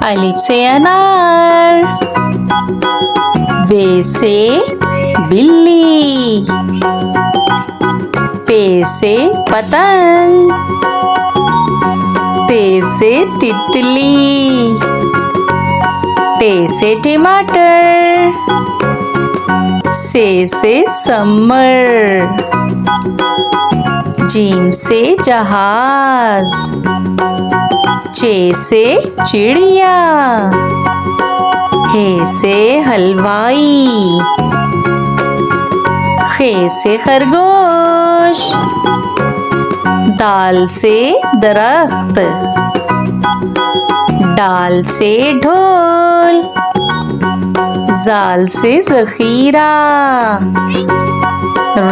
अलिफ से अनार, बे से बिल्ली, पे से पतंग, ते से तितली, टे से टमाटर, से समर, जीम से जहाज, चे से चिड़िया, हे से हलवाई, खे से खरगोश, दाल से दरख्त, डाल से ढोल, जाल से जखीरा,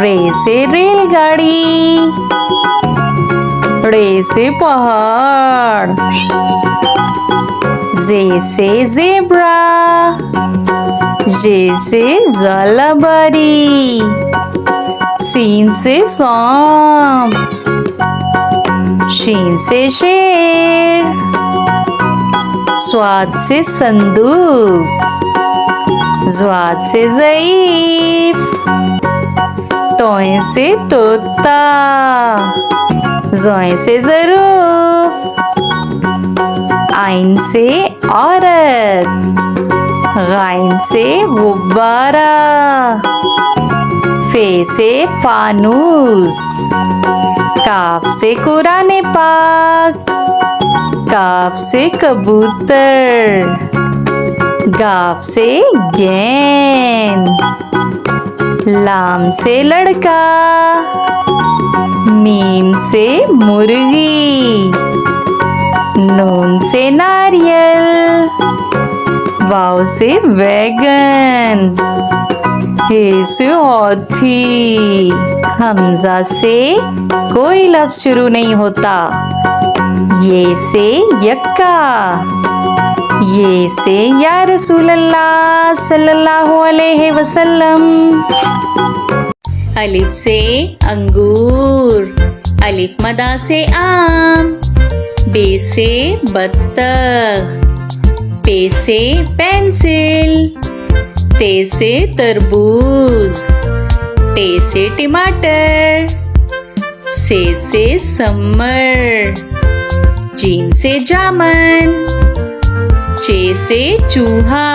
रे से रेलगाड़ी, रे से पहाड़, जे से ज़ेब्रा, जे से ज़ालाबारी, सीन से सांप, शीन से शेर, स्वाद से संदूक, ज़्वाद से ज़ईफ, तोए से तोता, ज़ोए से ज़रूफ, आइन से औरत, गाइन से गुब्बारा, फे से फानूस, काफ से कुरान पाक, काफ से कबूतर, गाफ से गेंद, लाम से लड़का, मीम से मुर्गी, नून से नारियल, वाव से वैगन, हे से हाथी, हमजा से कोई लफ्ज शुरू नहीं होता, ये से यक्का, ये से या रसूल अल्लाह सल्लल्लाहु अलैहि वसल्लम। अलिफ से अंगूर, अलिफ मदा से आम, बे से बत्तख, पे से पेंसिल, ते से तरबूज, टे से टमाटर, से समर, जीम से जामन, चे से चूहा,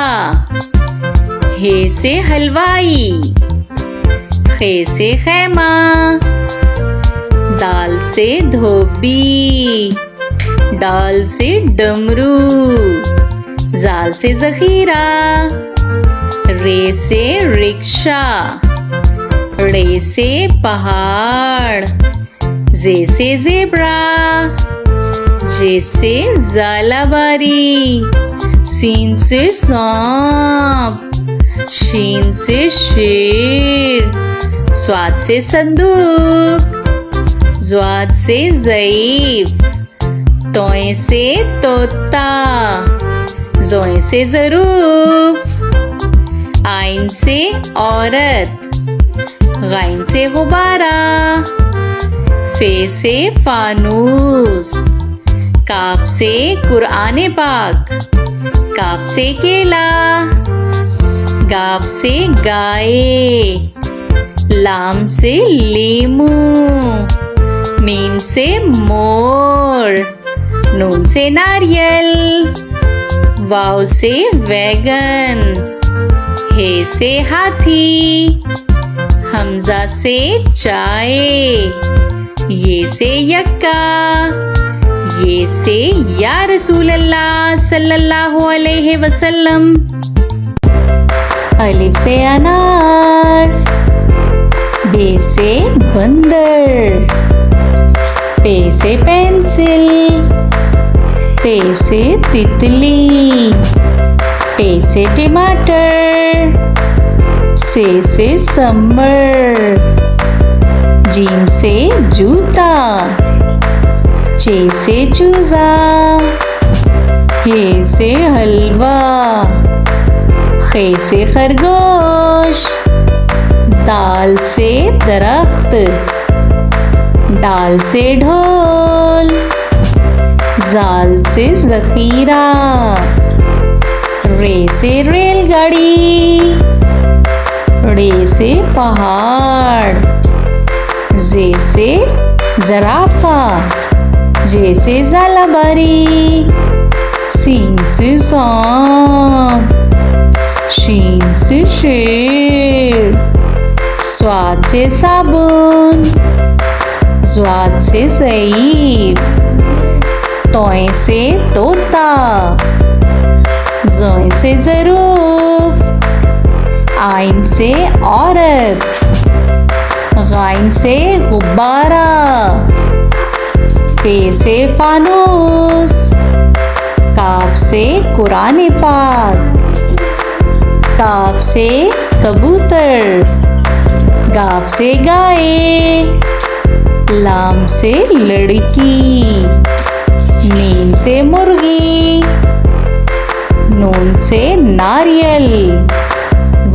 हे से हलवाई, खे से खैमा, दाल से धोबी, डाल से डमरू, जाल से जखीरा, रे से रिक्शा, रे से पहाड़, जे से ज़ेब्रा, जे से ज़ालाबारी, सीन से सांप, शीन से शेर, स्वाद से संदूक, ज़्वाद से ज़ईफ, तोए से तोता, ज़ोए से ज़रूफ, आइन से औरत, गाइन से गुब्बारा, फे से फानूस, काफ से कुरान पाक, काफ से केला, गाफ से गाय, लाम से लीमू, मीम से मोर, नून से नारियल, वाव से वैगन, हे से हाथी, हमजा से चाय, ये से यक्का, ये से या रसूल अल्लाह सल्लल्लाहु अलैहि वसल्लम। अलिफ से अनार, बे से बंदर, पे से पेंसिल, ते से तितली, टे से टमाटर, से समर, जीम से जूता, चे से चूजा, हे से हलवा, खे से खरगोश, दाल से दरख्त, डाल से ढोल, जाल से जखीरा, रे से रेलगाड़ी, रे से पहाड़, जे से जराफा, जे से झालाबारी, सीन से सांप, शीन से शेर, स्वाद से साबुन, स्वाद से सईब, तोय से तोता, जोय से ज़रूफ, आइन से औरत, गाइन से गुब्बारा, फे से फानूस, काफ से कुरान पाक, काफ से कबूतर, गाफ से गाय, लाम से लड़की, मीम से मुर्गी, नून से नारियल,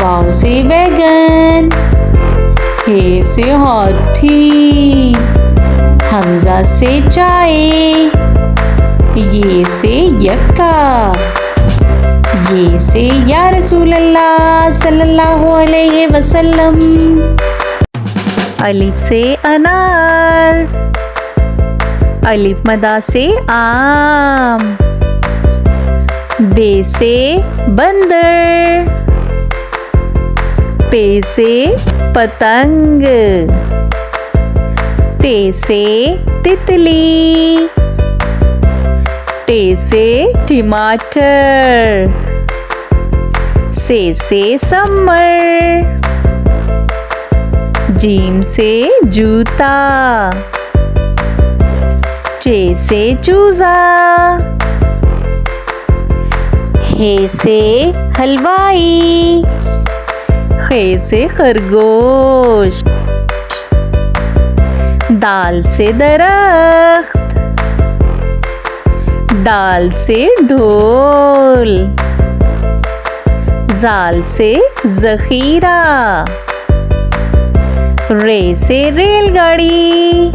वाव से बैगन, हे से हाथी, हमजा से चाय, ये से यक्का, ये से या रसूल अल्लाह सल्लल्लाहु अलैहि वसल्लम। अलिफ से अनार, अलिफ मदा से आम, बे से बंदर, पे से पतंग, ते से तितली, टे से टमाटर, से समर, जीम से जूता, चे से चूजा, हे से हलवाई, खे से खरगोश, दाल से दरख्त, दाल से ढोल, जाल से जखीरा, रे से रेलगाड़ी,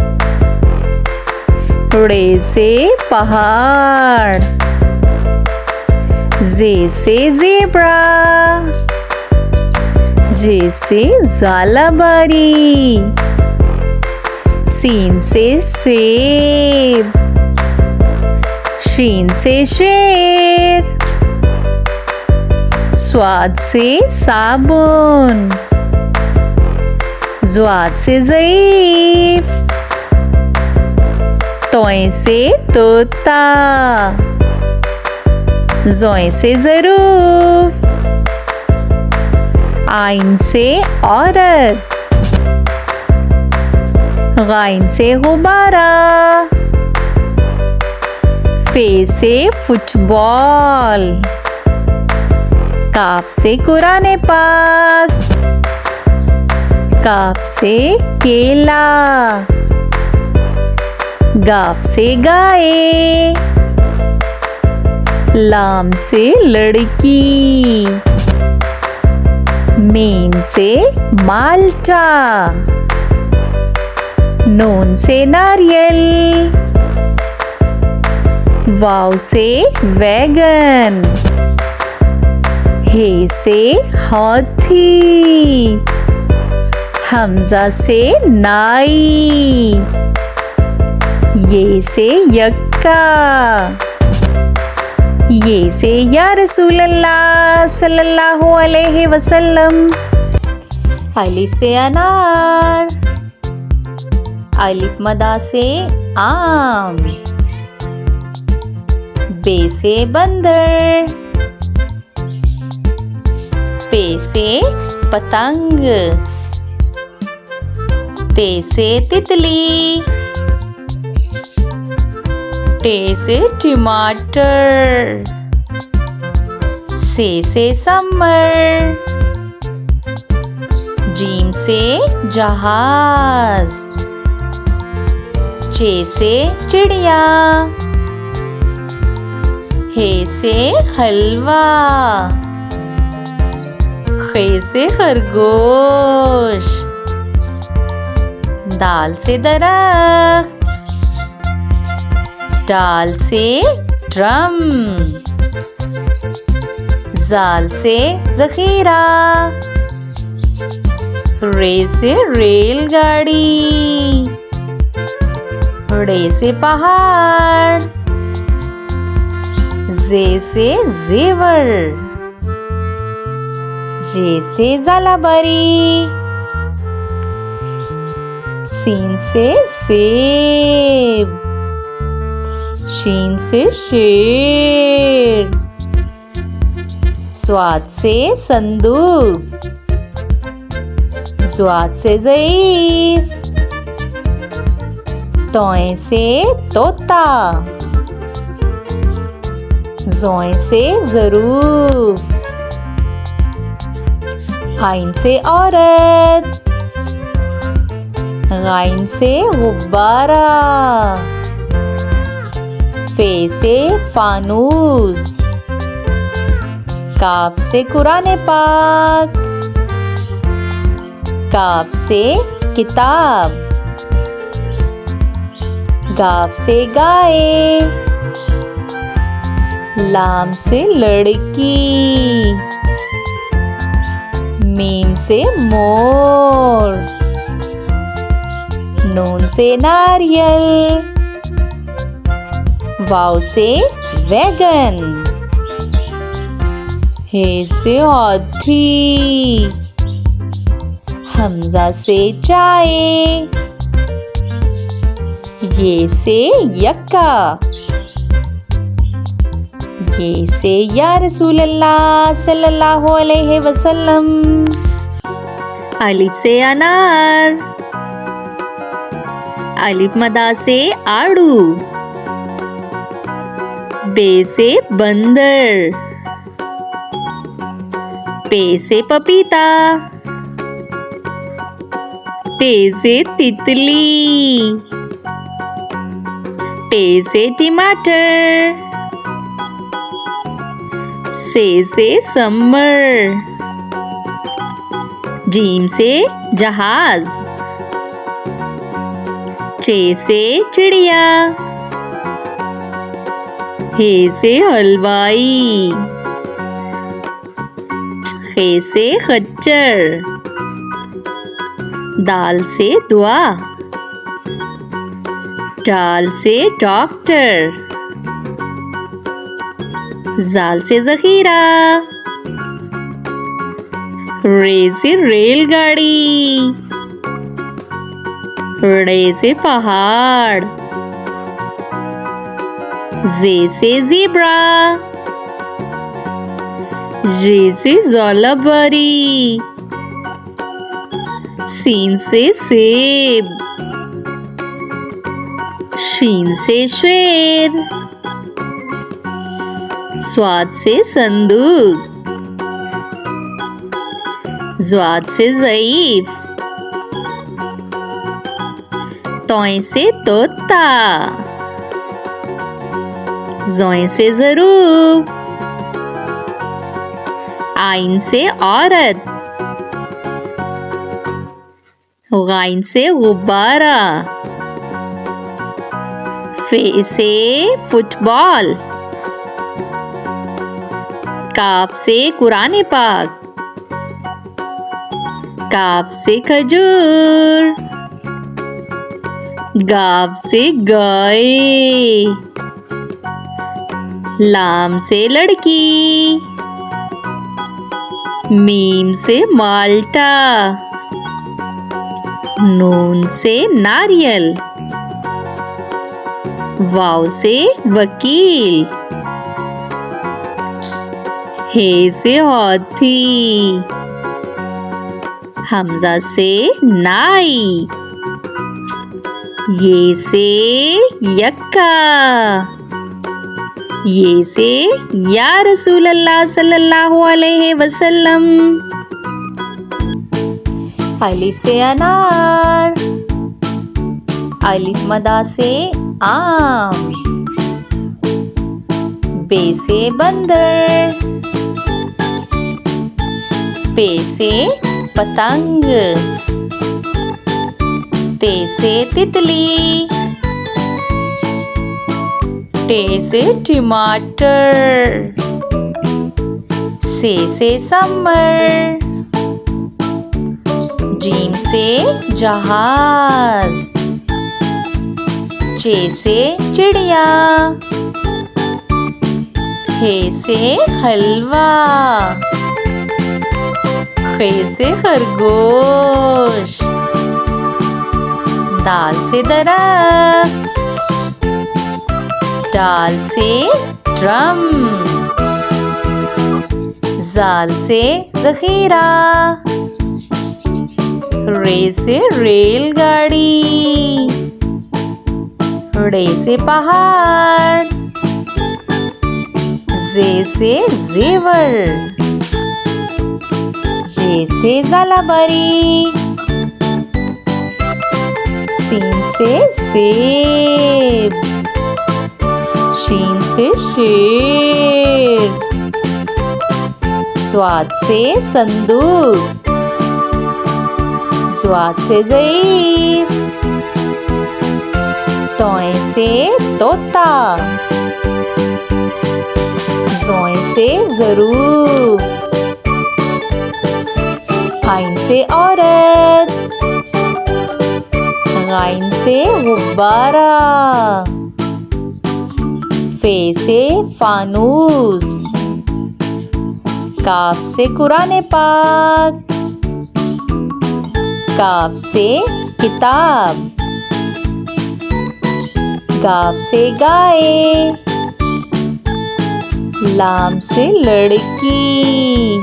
रे से पहाड़, जे से ज़ेब्रा, जे से झालाबारी, सीन से सेब, शीन से शेर, स्वाद से साबुन, ज़्वाद से ज़ईफ, तोय से तोता, जोय से ज़रूफ, आइन से औरत, गाइन से गुब्बारा, फे से फुटबॉल, काफ से कुरान पाक, काफ से केला, गाफ से गाय, लाम से लड़की, मीम से माल्टा, नून से नारियल, वाव से वैगन, हे से हाथी, हमजा से नाई, ये से यक्का, ये से या रसूल अल्लाह सल्लल्लाहु अलैहि वसल्लम। अलिफ से अनार, अलिफ मदा से आम, बे से बंदर, पे से पतंग, ते से तितली, टे से टमाटर, से समर, जीम से जहाज, चे से चिड़िया, हे से हलवा, खे से खरगोश, दाल से दरख्त, डाल से ड्रम, जाल से ज़ख़ीरा, रे से रेलगाड़ी, रे से पहाड़, जे से जेवर, जे से जालाबारी, सीन से सेब, शीन से शेर, स्वाद से संदूक, ज़्वाद से ज़ईफ, तोय से तोता, ज़ोय से ज़रूफ, आइन से औरत, गाइन से गुब्बारा, फे से फानूस, काफ से कुरान पाक, काफ से किताब, गाफ से गाय, लाम से लड़की, मीम से मोर, नून से नारियल, वाव से वैगन, हे से हाथी, हमजा से चाय, ये से यक्का, ये से या रसूल अल्लाह सल्लल्लाहु अलैहि वसल्लम। अलिफ से अनार, अलिफ मदा से आड़ू, बे से बंदर, पे से पपीता, ते से तितली, टे से टमाटर, से समर, जीम से जहाज, चे से चिड़िया, हे से हलवाई, खे से खच्चर, दाल से दुआ, डाल से डॉक्टर, जाल से ज़ख़ीरा, रे से रेलगाड़ी, रे से पहाड़, जे से ज़ेब्रा, जे से जालाबारी, सीन से सेब, शीन से शेर, स्वाद से संदूक, ज़्वाद से ज़ईफ, तोय से तोता, ज़ोय से ज़रूफ, आइन से औरत, गाइन से गुब्बारा, फे से फुटबॉल, काफ से कुरान पाक, काफ से खजूर, गाफ से गाय, लाम से लड़की, मीम से माल्टा, नून से नारियल, वाव से वकील, हे से हाथी, हमजा से नाई, ये से यक्का, ये से या रसूल अल्लाह सल्लल्लाहु अलैहि वसल्लम। अलिफ से अनार, अलिफ मदा से आम, बे से बंदर, पे से पतंग, ते से तितली, टे से टमाटर, से समर, जीम से जहाज, चे से चिड़िया, हे से हलवा, खे से खरगोश, दाल से दरख्त, डाल से ड्रम, जाल से जखीरा, रे से रेलगाड़ी, रे से पहाड़, जे से जेवर, जे से जालाबारी, सीन से सेब, शीन से शेर, स्वाद से संदूक, स्वाद से ज़ईफ़, तोय से तोता, ज़ोय से ज़रूफ, आइन से औरत, गाइन से गुब्बारा, फे से फानूस, काफ से कुरान पाक, काफ से किताब, गाफ से गाय, लाम से लड़की,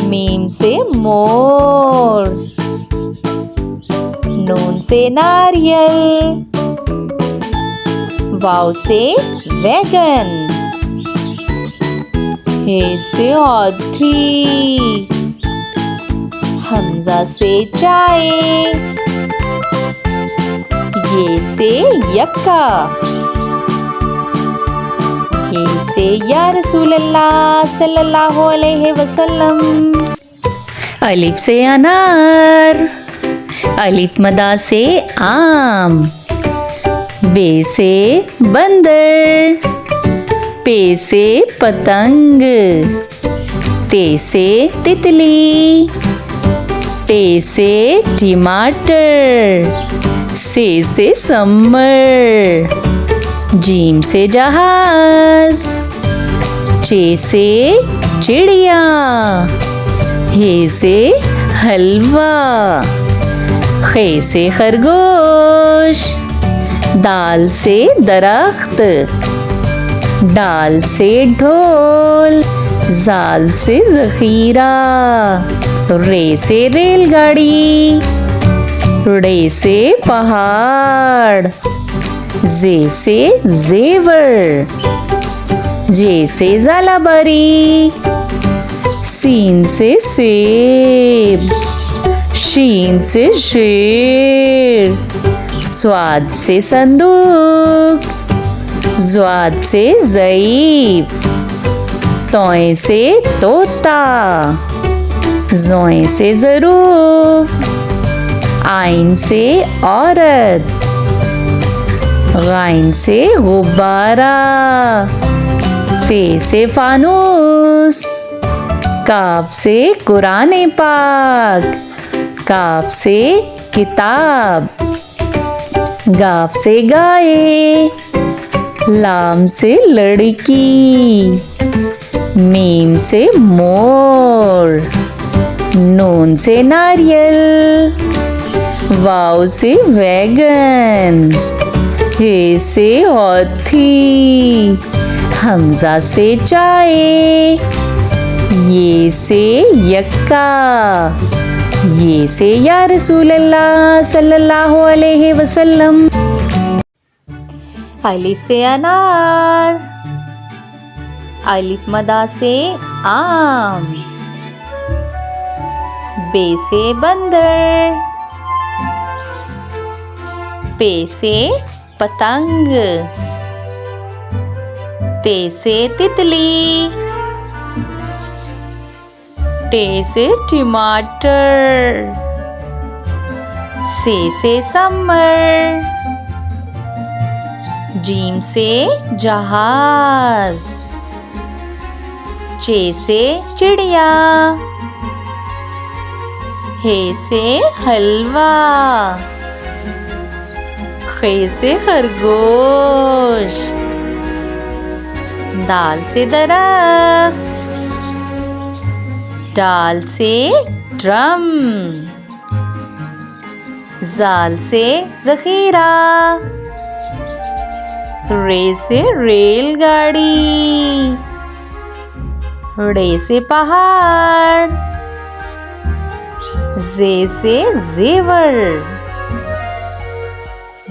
मीम से मोर, नून से नारियल, वाव से वैगन, हे से हाथी, हमजा से चाय, ये से यक्का, ये से या रसूल अल्लाह सल्लल्लाहु अलैहि वसल्लम। अलिफ से अनार, अलिफ मदा से आम, बे से बंदर, पे से पतंग, ते से तितली, टे से टमाटर, से समर, जीम से जहाज, चे से चिड़िया, हे से हलवा, खे से खरगोश, दाल से दरख्त, डाल से ढोल, जाल से जखीरा, रे से रेलगाड़ी, रे से पहाड़, जे से जेवर, जे से जालाबारी, सीन से सेब, शीन से शेर, स्वाद से संदूक, ज़्वाद से ज़ईफ़, तोय से तोता, ज़ोय से ज़रूफ, आइन से औरत, गाइन से गुब्बारा, फे से फानूस, काफ से कुरान पाक, काफ से किताब, गाफ से गाय, लाम से लड़की, मीम से मोर, नून से नारियल, वाव से वैगन, हे से हाथी, हमजा से चाय, ये से यक्का, ये से या रसूल अल्लाह सल्लल्लाहु अलैहि वसल्लम। अलिफ से अनार, अलिफ मदा से आम, बे से बंदर, पे से पतंग, ते से तितली, टे से टमाटर, से समर, जीम से जहाज, चे से चिड़िया, हे से हलवा, खे से खरगोश, दाल से दरख्त, डाल से ड्रम, जाल से ज़ख़ीरा, रे से रेलगाड़ी, रे से पहाड़, जे से जेवर,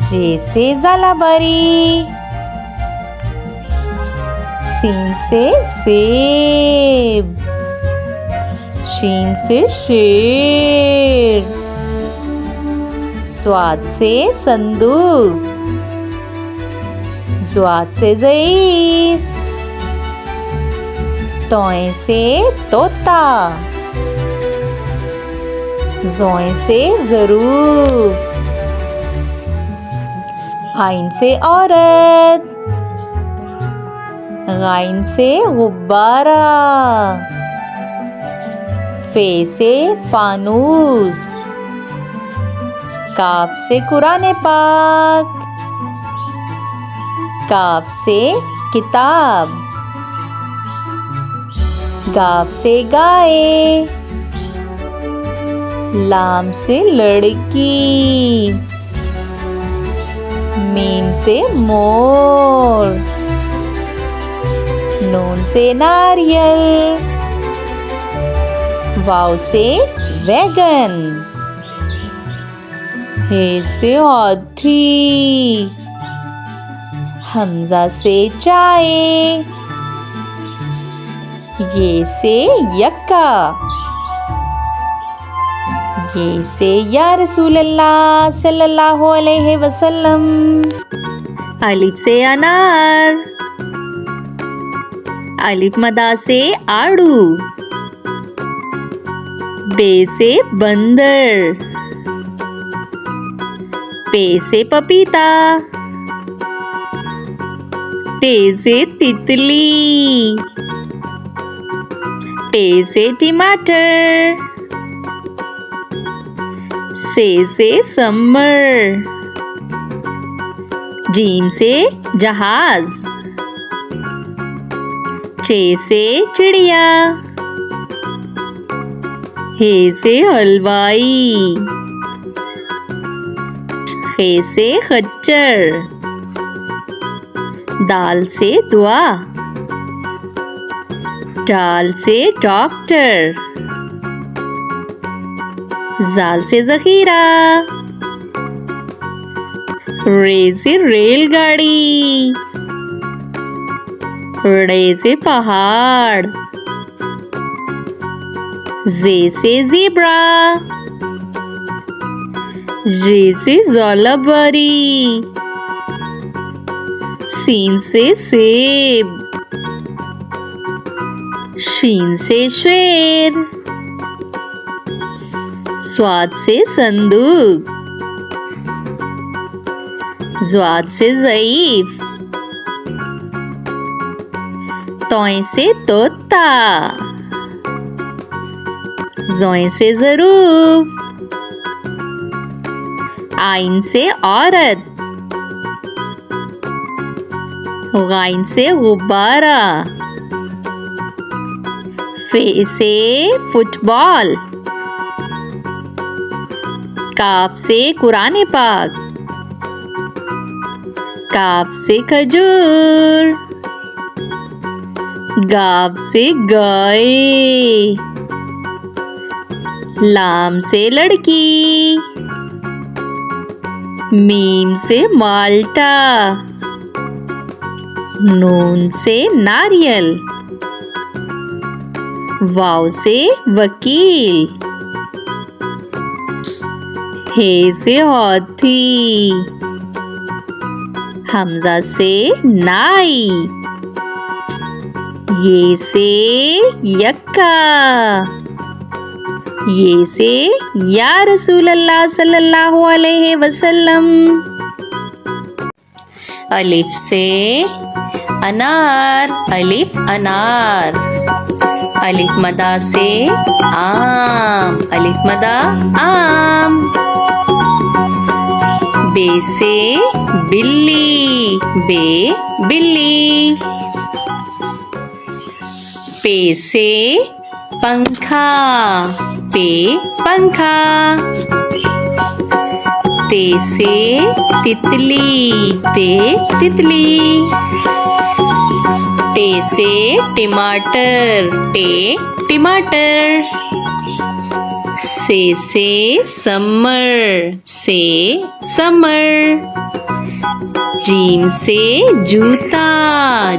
जे से ज़ालाबारी, सीन से सेब, शीन से शेर, स्वाद से संदूक, ज़्वाद से ज़ईफ़, तोए से तोता, ज़ोए से ज़रूफ, आइन से औरत, गाइन से गुब्बारा, फे से फानूस, काफ से कुरान पाक, काफ से किताब, गाफ से गाय, लाम से लड़की, मीम से मोर, नून से नारियल, वाव से वैगन, हे से हाथी, हमजा से चाय, ये से यक्का, ये से या रसूल अल्लाह सल्लल्लाहु अलैहि वसल्लम। अलिफ से अनार, अलिफ मदा से आड़ू, बे से बंदर, पे से पपीता, टे से तितली, टे से टमाटर, से समर, जीम से जहाज, चे से चिड़िया, हे से हलवाई, खे से खच्चर, दाल से दुआ, डाल से डॉक्टर, जाल से ज़ख़ीरा, रे से रेलगाड़ी, रे से पहाड़, जे से ज़ेब्रा, जे से ज़ालाबारी, सीन से सेब, शीन से शेर, स्वाद से संदूक, ज़्वाद से ज़ईफ़, तोए से तोता, ज़ोए से ज़रूफ, आइन से औरत, गाइन से गुब्बारा, फे से फुटबॉल, काफ से कुरान पाक, काफ से खजूर, गाव से गाय, लाम से लड़की, मीम से माल्टा, नून से नारियल, वाव से वकील, हे से हाथी, हमजा से नाई, ये से यक्का, ये से या रसूल अल्लाह सल्लल्लाहु अलैहि वसल्लम। अलिफ से अनार, अलिफ अनार। अलिफ मदा से आम, अलिफ मदा आम। बे से बिल्ली, बे बिल्ली। पे से पंखा, पे पंखा। ते से तितली, ते तितली। टे से टमाटर, टे टमाटर। से समर, से समर। जीम से जूता,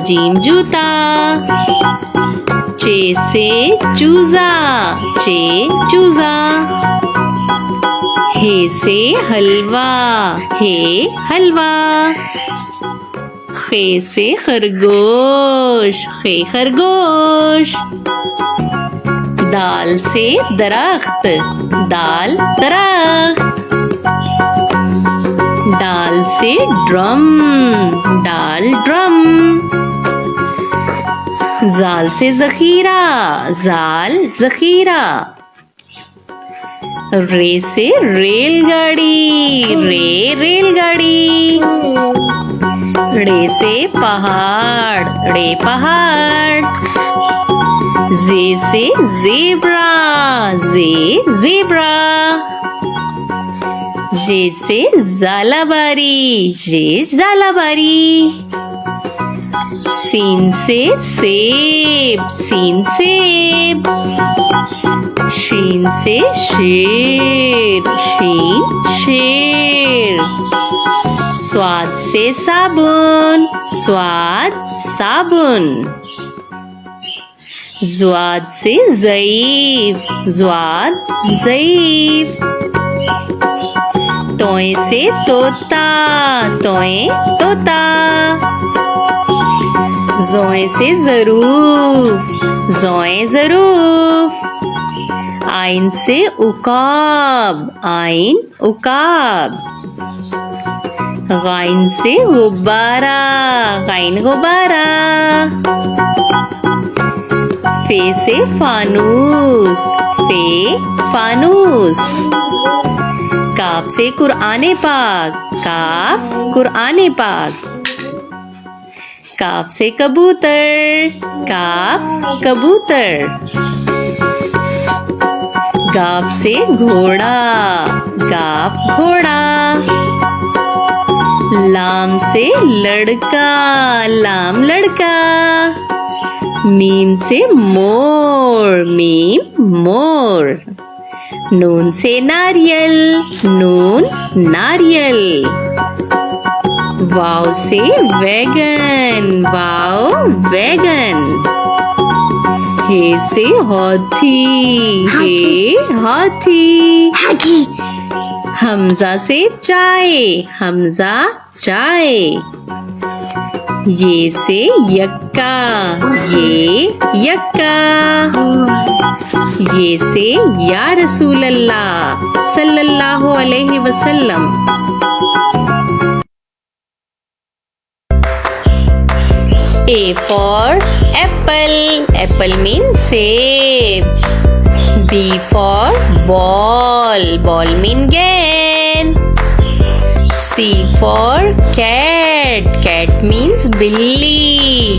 जीम जूता। चे से चूजा, चे चूजा। हे से हलवा, हे हलवा। खे से खरगोश, खे खरगोश। दाल से दरख्त, दाल दरख्त। दाल से ड्रम, दाल ड्रम। जाल से जखीरा, जाल जखीरा। रे से रेलगाड़ी, रे रेलगाड़ी। रे से पहाड़, रे पहाड़। जे से ज़ेब्रा, जे ज़ेब्रा। जे से ज़ालाबारी, जे ज़ालाबारी। सीन से सेब, सीन सेब। शीन से शेर, शीन शेर। स्वाद से साबुन, स्वाद साबुन। ज़्वाद से ज़ईफ, ज़्वाद ज़ईफ। तोए से तोता, तोए तोता। ज़ोए से ज़रूफ, ज़ोए ज़रूफ। आइन से उकाब, आइन उकाब। गाइन से गुब्बारा, गाइन गुब्बारा। फे से फानूस, फे फानूस। काफ से कुरआने पाक, काफ कुरआने पाक। काफ से कबूतर, काफ कबूतर। गाफ से घोड़ा, गाफ घोड़ा। लाम से लड़का, लाम लड़का। मीम से मोर, मीम मोर। नून से नारियल, नून नारियल। वाव से वैगन, वाव वैगन। हे से हाथी, हे हाथी। हमजा से चाय, हमजा चाय। ये से यक्का, ये यक्का। ये से या रसूल अल्लाह सल्लल्लाहु अलैहि वसल्लम। A for apple, apple means save. B for ball, ball means gain. C for cat, cat means billy.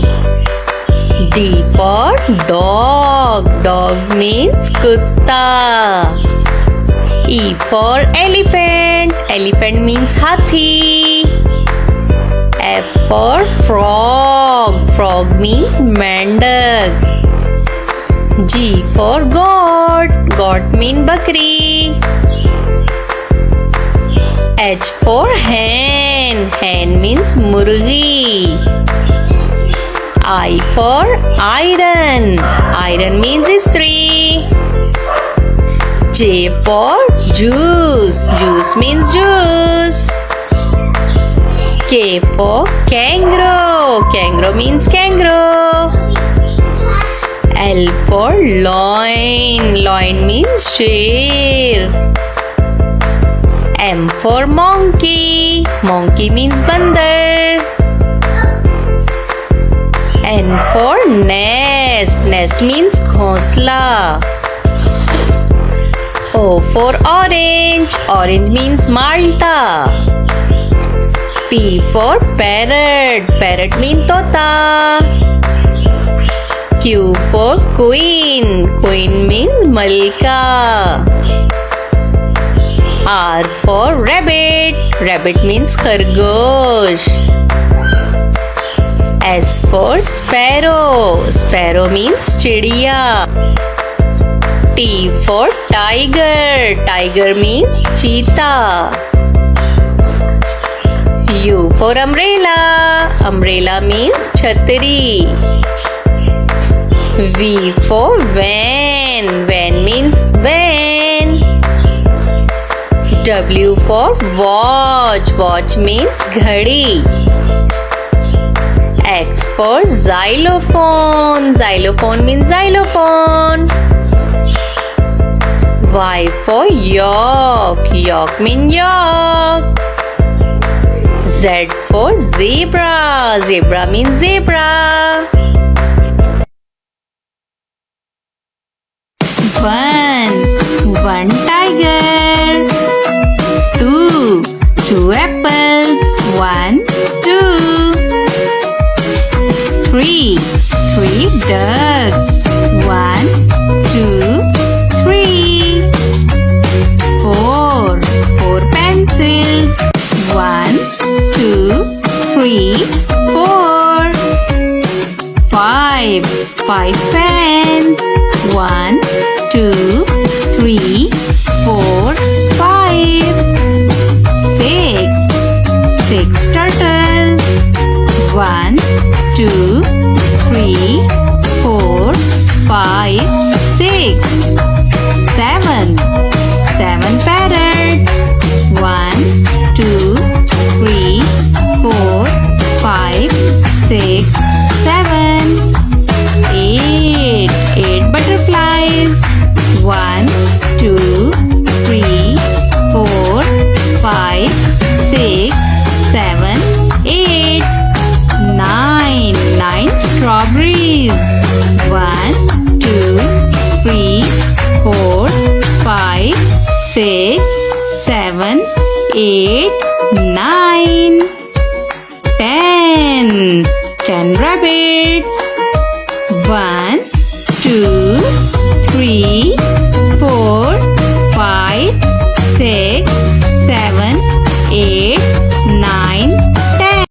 D for dog, dog means kutta. E for elephant, elephant means hathi. F for frog, frog means mendak. G for goat, goat means bakri. H for hen, hen means murgi. I for iron, iron means istri. J for juice, juice means juice. K for kangaroo, kangaroo means kangaroo. L for loin, loin means sher. M for monkey, monkey means bandar. N for nest, nest. Nest means घोंसला. O for orange. Orange means Malta. P for parrot. Parrot means तोता. Q for queen. Queen means Malika. R for rabbit. Rabbit means खरगोश. S for sparrow. Sparrow means चिड़िया. T for tiger. Tiger means cheetah. U for umbrella. Umbrella means छतरी. V for van. Van means van. W for watch. Watch means घड़ी. X for xylophone. Xylophone means xylophone. Y for york. York means york. Z for zebra. Zebra means zebra. One tiger. Two apples. 1, 2. 3 ducks. 1, 2, 3. 4 pencils. 1, 2, 3, 4. 5 fans. 1, 2, 3, 4, 5. 6 turtles. 1, 2, 3, 4, 5, 6. 7 parrots. 1, 2, 3, 4, 5, 6, 7. 8 butterflies. 1, 2, 3, 4, 5, 6, 7, 8. 9 strawberries. 1, 2, 3, 4, 5, 6, 7, 8, 9. 10 rabbits. 1, 2, 3,